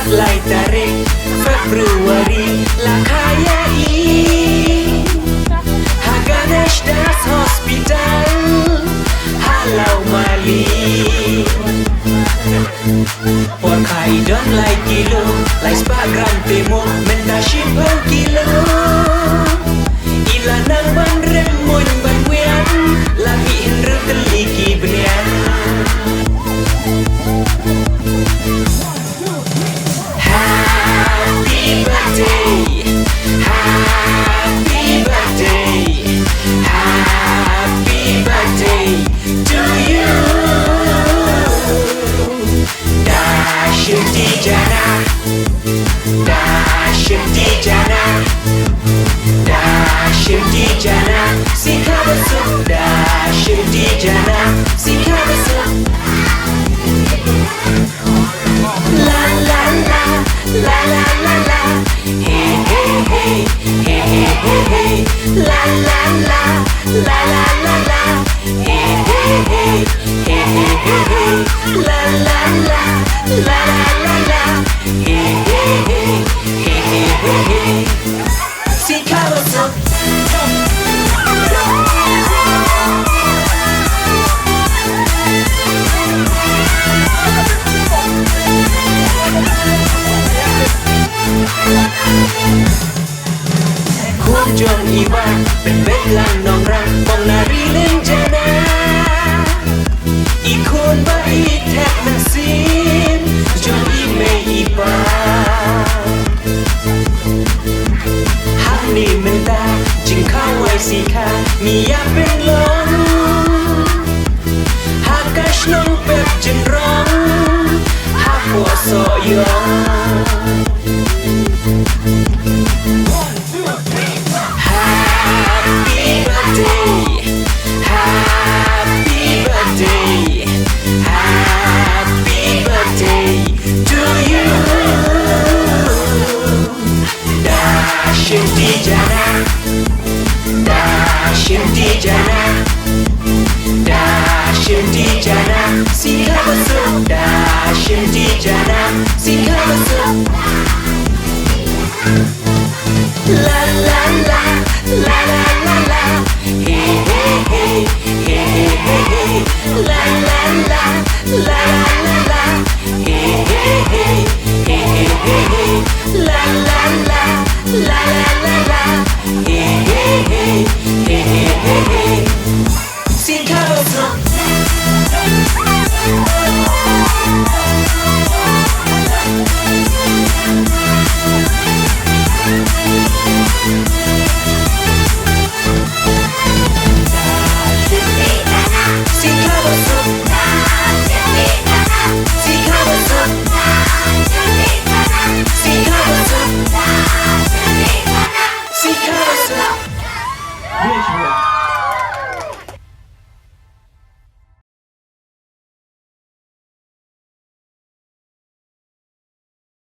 Lai tarik Februari la kayai Haganesh das hospital Halau Mali Por kai don lai kilo Lai spagram temo Menda shipau kilo Ila nang ban remoy ban wian Lagi henru teliki benian Happy birthday to you. Dashim Tijana, Dashim Tijana, Dashim Tijana, Sikabasu, Dashim Tijana, Sikabasu. La la la, la la la la, hey hey hey, hey hey hey hey, la la la, la la la la, hey hey hey, hey hey hey hey, la la la, la la la la, hey hey hey, hey hey hey hey. Sikabasu. Jong iwanเป็นหลังน้องรักมองนารีเล่นเจนาอีกคนบ้าอีแทบมันซีมจงอีเมอีบาฮักนี่มันตาจึงเข้าไว้สีขามีอยากเป็นลมฮักกัชน้องเป็ดจึงร้องฮักหัวโซยองDashim Tijana, Dashim Tijana, Dashim Tijana, Sikabasu, Dashim Tijana, Sikabasu.